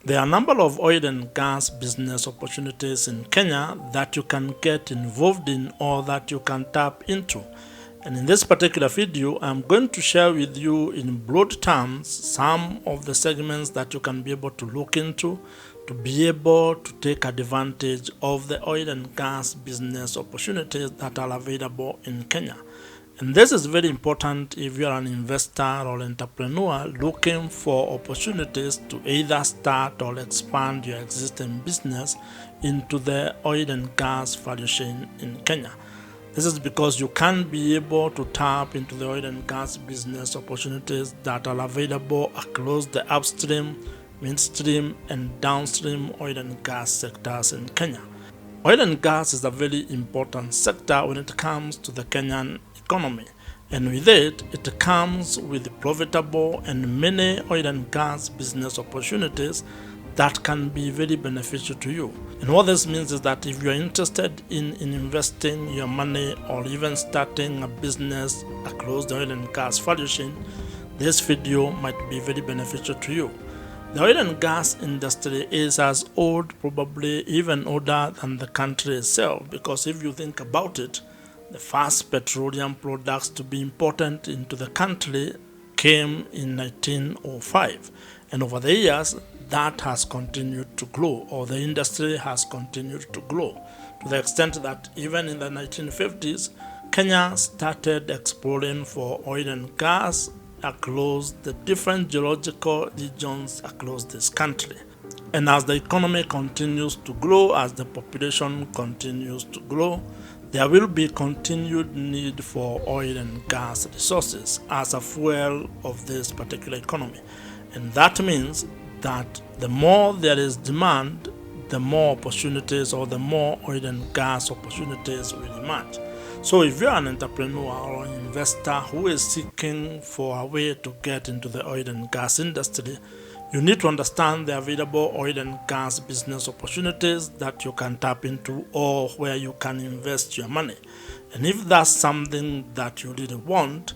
There are a number of oil and gas business opportunities in Kenya that you can get involved in or that you can tap into. And in this particular video, I'm going to share with you in broad terms some of the segments that you can be able to look into to be able to take advantage of the oil and gas business opportunities that are available in Kenya. And this is very important if you are an investor or entrepreneur looking for opportunities to either start or expand your existing business into the oil and gas value chain in Kenya. This is because you can be able to tap into the oil and gas business opportunities that are available across the upstream, midstream, and downstream oil and gas sectors in Kenya. Oil and gas is a very important sector when it comes to the Kenyan economy, and with it comes with profitable and many oil and gas business opportunities that can be very beneficial to you. And what this means is that if you are interested in investing your money or even starting a business across the oil and gas value chain, this video might be very beneficial to you. The oil and gas industry is as old, probably even older than the country itself, because if you think about it, the first petroleum products to be important into the country came in 1905, and over the years that has continued to grow, or the industry has continued to grow, to the extent that even in the 1950s, Kenya started exploring for oil and gas across the different geological regions across this country. And as the economy continues to grow, as the population continues to grow, there will be continued need for oil and gas resources as a fuel of this particular economy. And that means that the more there is demand, the more opportunities or the more oil and gas opportunities will emerge. So if you're an entrepreneur or an investor who is seeking for a way to get into the oil and gas industry, you need to understand the available oil and gas business opportunities that you can tap into or where you can invest your money. And if that's something that you really want,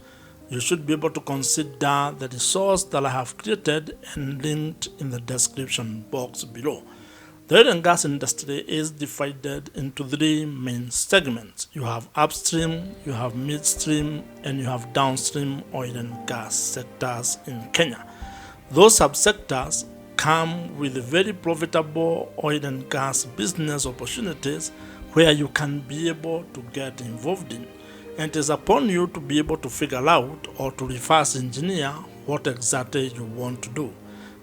you should be able to consider the resource that I have created and linked in the description box below. The oil and gas industry is divided into three main segments. You have upstream, you have midstream, and you have downstream oil and gas sectors in Kenya. Those subsectors come with very profitable oil and gas business opportunities where you can be able to get involved in. And it is upon you to be able to figure out or to reverse engineer what exactly you want to do.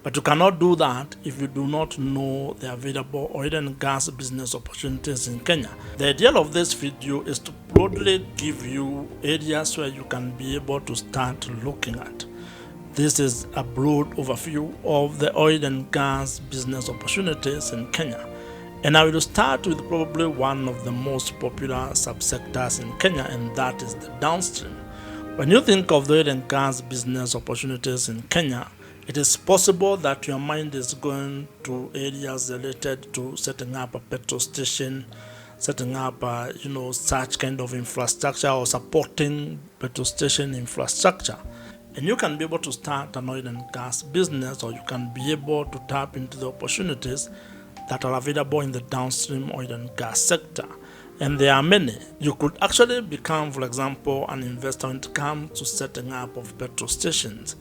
But you cannot do that if you do not know the available oil and gas business opportunities in Kenya. The idea of this video is to broadly give you areas where you can be able to start looking at. This is a broad overview of the oil and gas business opportunities in Kenya. And I will start with probably one of the most popular subsectors in Kenya, and that is the downstream. When you think of the oil and gas business opportunities in Kenya, it is possible that your mind is going to areas related to setting up a petrol station, setting up such kind of infrastructure or supporting petrol station infrastructure. And you can be able to start an oil and gas business, or you can be able to tap into the opportunities that are available in the downstream oil and gas sector. And there are many. You could actually become, for example, an investor when it comes to setting up of petrol stations.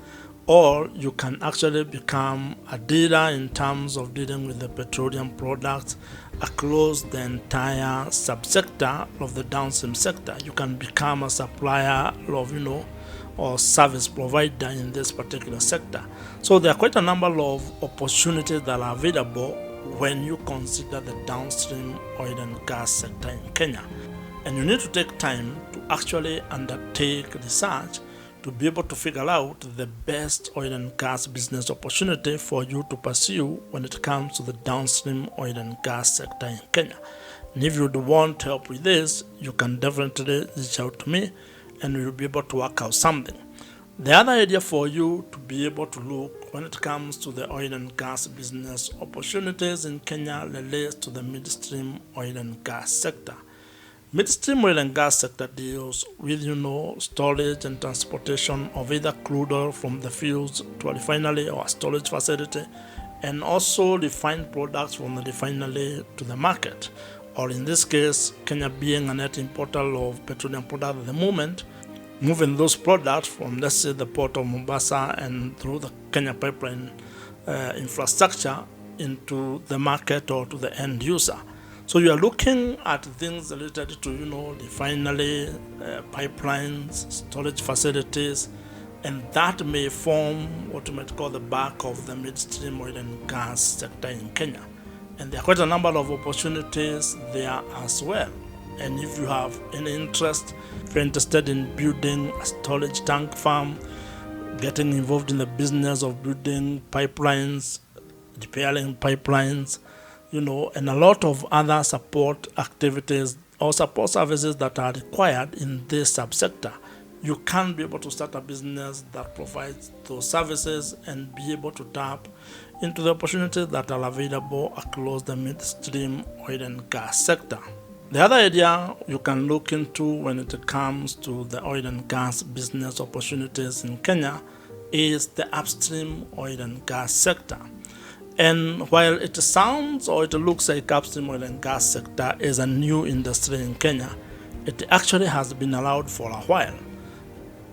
Or you can actually become a dealer in terms of dealing with the petroleum products across the entire subsector of the downstream sector. You can become a supplier of, or service provider in this particular sector. So there are quite a number of opportunities that are available when you consider the downstream oil and gas sector in Kenya. And you need to take time to actually undertake research to be able to figure out the best oil and gas business opportunity for you to pursue when it comes to the downstream oil and gas sector in Kenya. And if you want help with this, you can definitely reach out to me and we'll be able to work out something. The other idea for you to be able to look when it comes to the oil and gas business opportunities in Kenya relates to the midstream oil and gas sector. Midstream oil and gas sector deals with, storage and transportation of either crude oil from the fields to a refinery or a storage facility, and also refine products from the refinery to the market. Or in this case, Kenya being a net importer of petroleum products at the moment, moving those products from, let's say, the port of Mombasa and through the Kenya pipeline infrastructure into the market or to the end user. So you are looking at things related to, refinery, pipelines, storage facilities, and that may form what you might call the back of the midstream oil and gas sector in Kenya. And there are quite a number of opportunities there as well. And if you have any interest, if you're interested in building a storage tank farm, getting involved in the business of building pipelines, repairing pipelines, and a lot of other support activities or support services that are required in this subsector, you can be able to start a business that provides those services and be able to tap into the opportunities that are available across the midstream oil and gas sector. The other area you can look into when it comes to the oil and gas business opportunities in Kenya is the upstream oil and gas sector. And while it sounds or it looks like upstream oil and gas sector is a new industry in Kenya, it actually has been allowed for a while.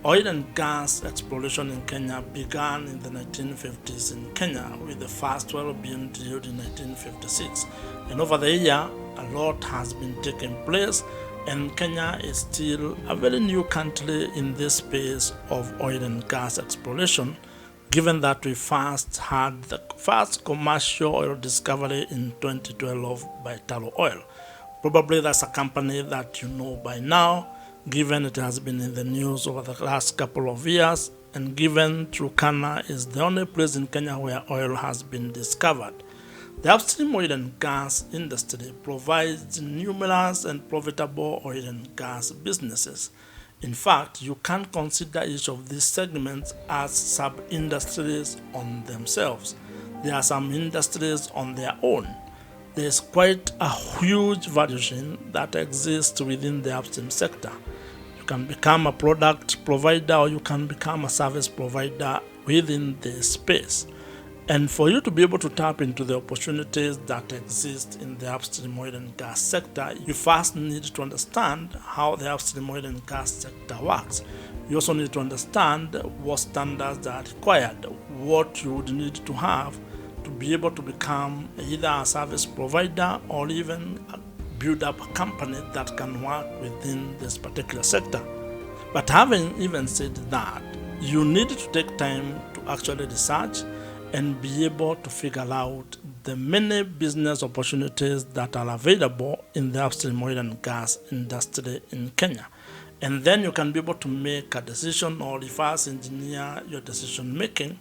Oil and gas exploration in Kenya began in the 1950s in Kenya, with the first well being drilled in 1956. And over the year, a lot has been taking place, and Kenya is still a very new country in this space of oil and gas exploration, given that we first had the first commercial oil discovery in 2012 by Taro Oil. Probably that's a company that you know by now, given it has been in the news over the last couple of years, and given Turkana is the only place in Kenya where oil has been discovered. The upstream oil and gas industry provides numerous and profitable oil and gas businesses. In fact, you can consider each of these segments as sub-industries on themselves. There are some industries on their own. There is quite a huge value chain that exists within the upstream sector. You can become a product provider or you can become a service provider within this space. And for you to be able to tap into the opportunities that exist in the upstream oil and gas sector, you first need to understand how the upstream oil and gas sector works. You also need to understand what standards are required, what you would need to have to be able to become either a service provider or even build up a company that can work within this particular sector. But having even said that, you need to take time to actually research and be able to figure out the many business opportunities that are available in the upstream oil and gas industry in Kenya. And then you can be able to make a decision or reverse engineer your decision making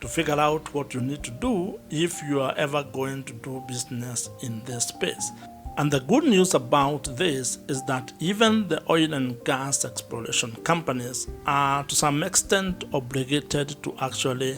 to figure out what you need to do if you are ever going to do business in this space. And the good news about this is that even the oil and gas exploration companies are to some extent obligated to actually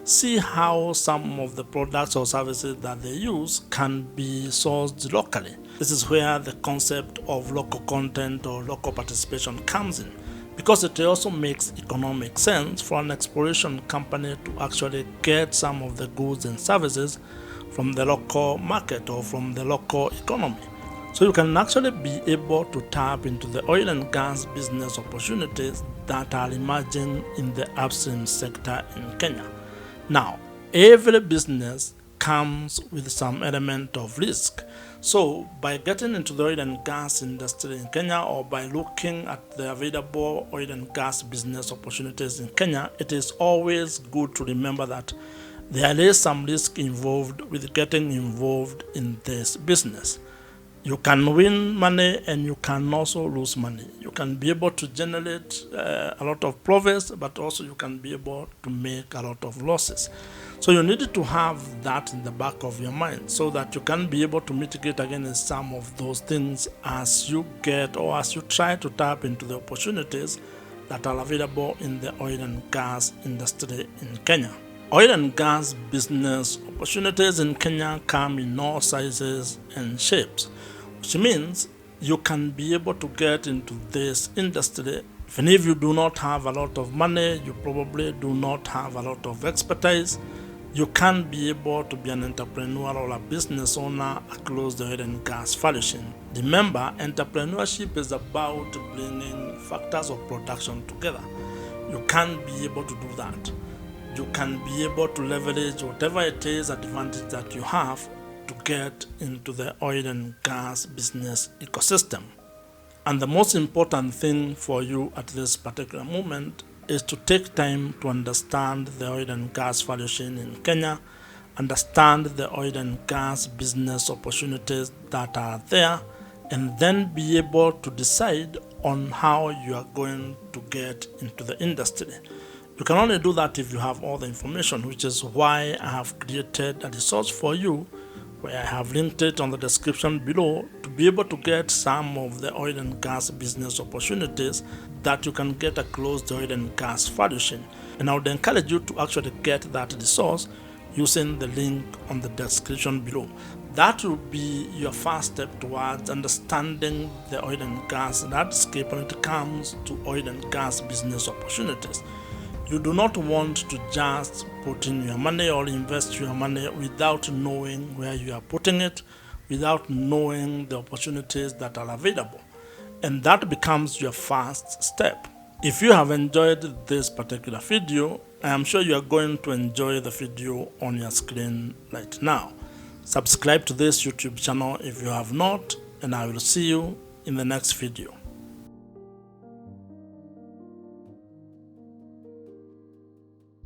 see how some of the products or services that they use can be sourced locally. This is where the concept of local content or local participation comes in, because it also makes economic sense for an exploration company to actually get some of the goods and services from the local market or from the local economy. So you can actually be able to tap into the oil and gas business opportunities that are emerging in the upstream sector in Kenya. Now, every business comes with some element of risk. So by getting into the oil and gas industry in Kenya, or by looking at the available oil and gas business opportunities in Kenya, it is always good to remember that there is some risk involved with getting involved in this business. You can win money and you can also lose money. You can be able to generate a lot of profits, but also you can be able to make a lot of losses. So you need to have that in the back of your mind so that you can be able to mitigate against some of those things as you get or as you try to tap into the opportunities that are available in the oil and gas industry in Kenya. Oil and gas business opportunities in Kenya come in all sizes and shapes, which means you can be able to get into this industry. Even if you do not have a lot of money, you probably do not have a lot of expertise, You can't be able to be an entrepreneur or a business owner across the oil and gas value chain. Remember, entrepreneurship is about bringing factors of production together. You can't be able to do that. You can be able to leverage whatever it is advantage that you have to get into the oil and gas business ecosystem. And the most important thing for you at this particular moment is to take time to understand the oil and gas value chain in Kenya, understand the oil and gas business opportunities that are there, and then be able to decide on how you are going to get into the industry. You can only do that if you have all the information, which is why I have created a resource for you where I have linked it on the description below to be able to get some of the oil and gas business opportunities that you can get across the oil and gas value chain. And I would encourage you to actually get that resource using the link on the description below. That will be your first step towards understanding the oil and gas landscape when it comes to oil and gas business opportunities. You do not want to just put in your money or invest your money without knowing where you are putting it, without knowing the opportunities that are available. And that becomes your first step. If you have enjoyed this particular video, I am sure you are going to enjoy the video on your screen right now. Subscribe to this YouTube channel if you have not, and I will see you in the next video.